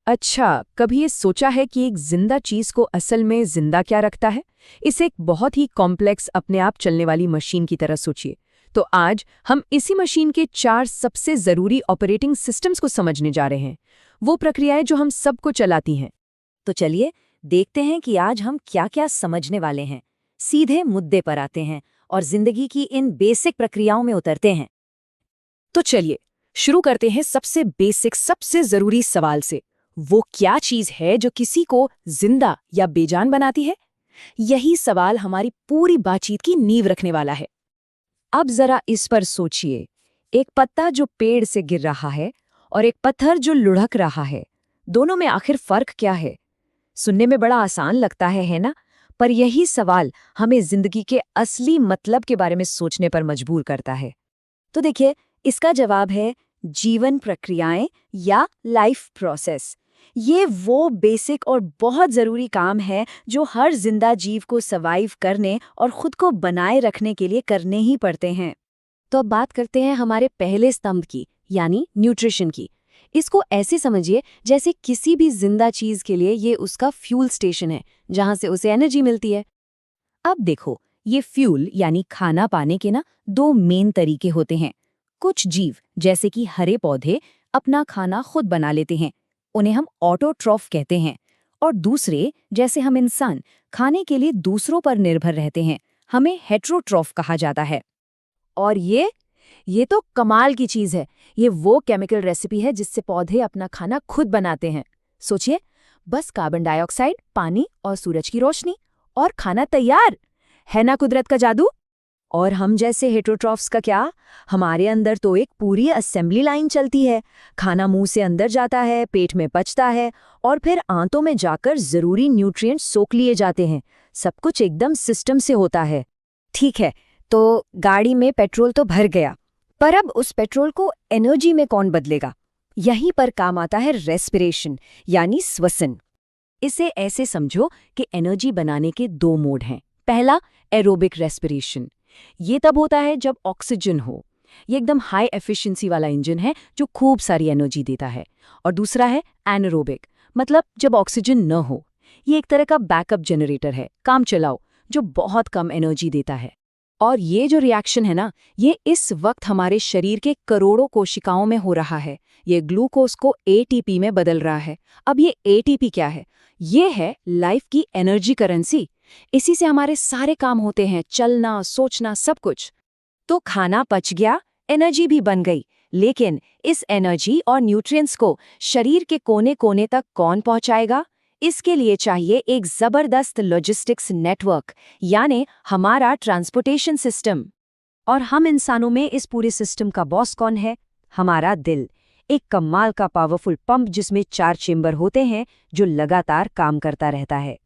अच्छा, कभी ये सोचा है कि एक जिंदा चीज को असल में जिंदा क्या रखता है? इसे एक बहुत ही कॉम्प्लेक्स अपने आप चलने वाली मशीन की तरह सोचिए। तो आज हम इसी मशीन के 4 सबसे जरूरी ऑपरेटिंग सिस्टम्स को समझने जा रहे हैं। वो प्रक्रियाएं जो हम सबको चलाती हैं। तो चलिए देखते हैं कि आज हम क्या-क्या समझने वाले हैं। सीधे मुद्दे पर आते हैं और जिंदगी की इन बेसिक प्रक्रियाओं में उतरते हैं। तो चलिए शुरू करते हैं सबसे बेसिक, सबसे जरूरी सवाल से। वो क्या चीज है जो किसी को जिंदा या बेजान बनाती है? यही सवाल हमारी पूरी बातचीत की नींव रखने वाला है। अब जरा इस पर सोचिए, एक पत्ता जो पेड़ से गिर रहा है और एक पत्थर जो लुढ़क रहा है, दोनों में आखिर फर्क क्या है? सुनने में बड़ा आसान लगता है ना? पर यही सवाल हमें जिंदगी के असली मतलब के बारे में सोचने पर मजबूर करता है। तो देखिए, इसका जवाब है जीवन प्रक्रियाएं या लाइफ प्रोसेस। ये वो बेसिक और बहुत ज़रूरी काम है जो हर जिंदा जीव को सर्वाइव करने और खुद को बनाए रखने के लिए करने ही पड़ते हैं। तो अब बात करते हैं हमारे पहले स्तंभ की, यानी न्यूट्रिशन की। इसको ऐसे समझिए जैसे किसी भी जिंदा चीज के लिए ये उसका फ्यूल स्टेशन है, जहां से उसे एनर्जी मिलती है। अब देखो, ये फ्यूल यानी खाना पाने के ना 2 मेन तरीके होते हैं। कुछ जीव जैसे कि हरे पौधे अपना खाना खुद बना लेते हैं, उन्हें हम ऑटोट्रॉफ कहते हैं। और दूसरे जैसे हम इंसान खाने के लिए दूसरों पर निर्भर रहते हैं, हमें हेट्रोट्रॉफ कहा जाता है। और ये तो कमाल की चीज है। ये वो केमिकल रेसिपी है जिससे पौधे अपना खाना खुद बनाते हैं। सोचिए, बस कार्बन डाइऑक्साइड, पानी और सूरज की रोशनी, और खाना तैयार। है ना कुदरत का जादू? और हम जैसे हेटरोट्रॉफ्स का क्या? हमारे अंदर तो एक पूरी असेंबली लाइन चलती है। खाना मुंह से अंदर जाता है, पेट में पचता है और फिर आंतों में जाकर जरूरी न्यूट्रिएंट्स सोख लिए जाते हैं। सब कुछ एकदम सिस्टम से होता है। ठीक है, तो गाड़ी में पेट्रोल तो भर गया, पर अब उस पेट्रोल को एनर्जी में कौन बदलेगा? यहीं पर काम आता है रेस्पिरेशन, यानी श्वसन। इसे ऐसे समझो कि एनर्जी बनाने के 2 मोड हैं। पहला, एरोबिक रेस्पिरेशन। ये तब होता है जब ऑक्सीजन हो। ये एकदम हाई एफिशिएंसी वाला इंजन है जो खूब सारी एनर्जी देता है। और दूसरा है एनारोबिक, मतलब जब ऑक्सीजन न हो। ये एक तरह का बैकअप जनरेटर है, काम चलाओ, जो बहुत कम एनर्जी देता है। और ये जो रिएक्शन है ना, ये इस वक्त हमारे शरीर के करोड़ों कोशिकाओं में हो रहा है। ये ग्लूकोज को एटीपी में बदल रहा है। अब ये एटीपी क्या है? ये है लाइफ की एनर्जी करेंसी। इसी से हमारे सारे काम होते हैं, चलना, सोचना, सब कुछ। तो खाना पच गया, एनर्जी भी बन गई, लेकिन इस एनर्जी और न्यूट्रिएंट्स को शरीर के कोने कोने तक कौन पहुंचाएगा? इसके लिए चाहिए एक जबरदस्त लॉजिस्टिक्स नेटवर्क, यानी हमारा ट्रांसपोर्टेशन सिस्टम। और हम इंसानों में इस पूरे सिस्टम का बॉस कौन है? हमारा दिल। एक कमाल का पावरफुल पंप जिसमें 4 चेंबर होते हैं जो लगातार काम करता रहता है।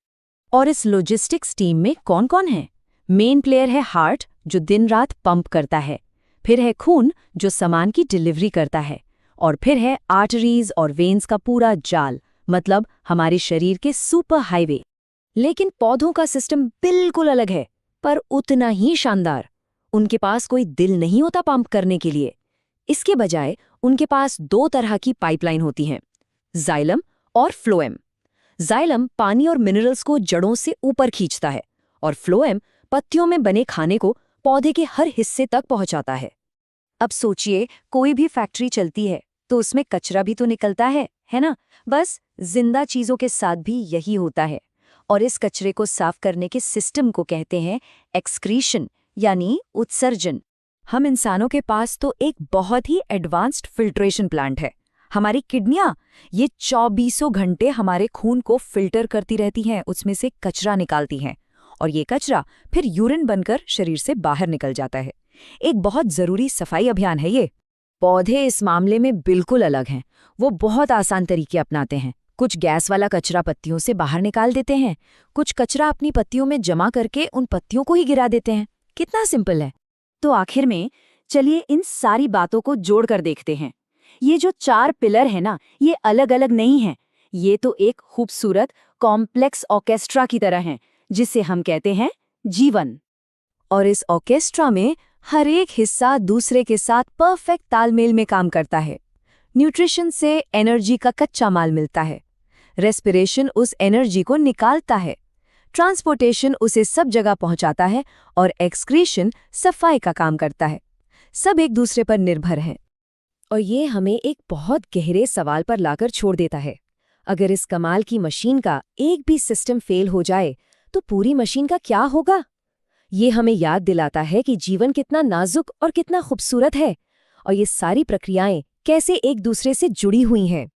और इस लॉजिस्टिक्स टीम में कौन कौन है? मेन प्लेयर है हार्ट, जो दिन रात पंप करता है। फिर है खून, जो सामान की डिलीवरी करता है। और फिर है आर्टरीज और वेन्स का पूरा जाल, मतलब हमारे शरीर के सुपर हाईवे। लेकिन पौधों का सिस्टम बिल्कुल अलग है, पर उतना ही शानदार। उनके पास कोई दिल नहीं होता पंप करने के लिए। इसके बजाय उनके पास 2 तरह की पाइपलाइन होती हैं, जाइलम और फ्लोएम। जाइलम पानी और मिनरल्स को जड़ों से ऊपर खींचता है, और फ्लोएम पत्तियों में बने खाने को पौधे के हर हिस्से तक पहुंचाता है। अब सोचिए, कोई भी फैक्ट्री चलती है तो उसमें कचरा भी तो निकलता है ना? बस जिंदा चीजों के साथ भी यही होता है। और इस कचरे को साफ करने के सिस्टम को कहते हैं एक्सक्रीशन, यानी उत्सर्जन। हम इंसानों के पास तो एक बहुत ही एडवांस्ड फिल्ट्रेशन प्लांट है। हमारी किडनियां, ये 24 घंटे हमारे खून को फिल्टर करती रहती हैं, उसमें से कचरा निकालती हैं। और ये कचरा फिर यूरिन बनकर शरीर से बाहर निकल जाता है। एक बहुत जरूरी सफाई अभियान है ये। पौधे इस मामले में बिल्कुल अलग हैं। वो बहुत आसान तरीके अपनाते हैं। कुछ गैस वाला कचरा पत्तियों से बाहर निकाल देते हैं, कुछ कचरा अपनी पत्तियों में जमा करके उन पत्तियों को ही गिरा देते हैं। कितना सिंपल है। तो आखिर में चलिए इन सारी बातों को जोड़कर देखते हैं। ये जो 4 पिलर है ना, ये अलग अलग नहीं हैं। ये तो एक खूबसूरत कॉम्प्लेक्स ऑर्केस्ट्रा की तरह हैं, जिसे हम कहते हैं जीवन। और इस ऑर्केस्ट्रा में हर एक हिस्सा दूसरे के साथ परफेक्ट तालमेल में काम करता है। न्यूट्रिशन से एनर्जी का कच्चा माल मिलता है, रेस्पिरेशन उस एनर्जी को निकालता है, ट्रांसपोर्टेशन उसे सब जगह पहुंचाता है और एक्सक्रीशन सफाई का काम करता है। सब एक दूसरे पर निर्भर हैं। और ये हमें एक बहुत गहरे सवाल पर लाकर छोड़ देता है। अगर इस कमाल की मशीन का एक भी सिस्टम फेल हो जाए तो पूरी मशीन का क्या होगा? ये हमें याद दिलाता है कि जीवन कितना नाजुक और कितना खूबसूरत है और ये सारी प्रक्रियाएं कैसे एक दूसरे से जुड़ी हुई हैं।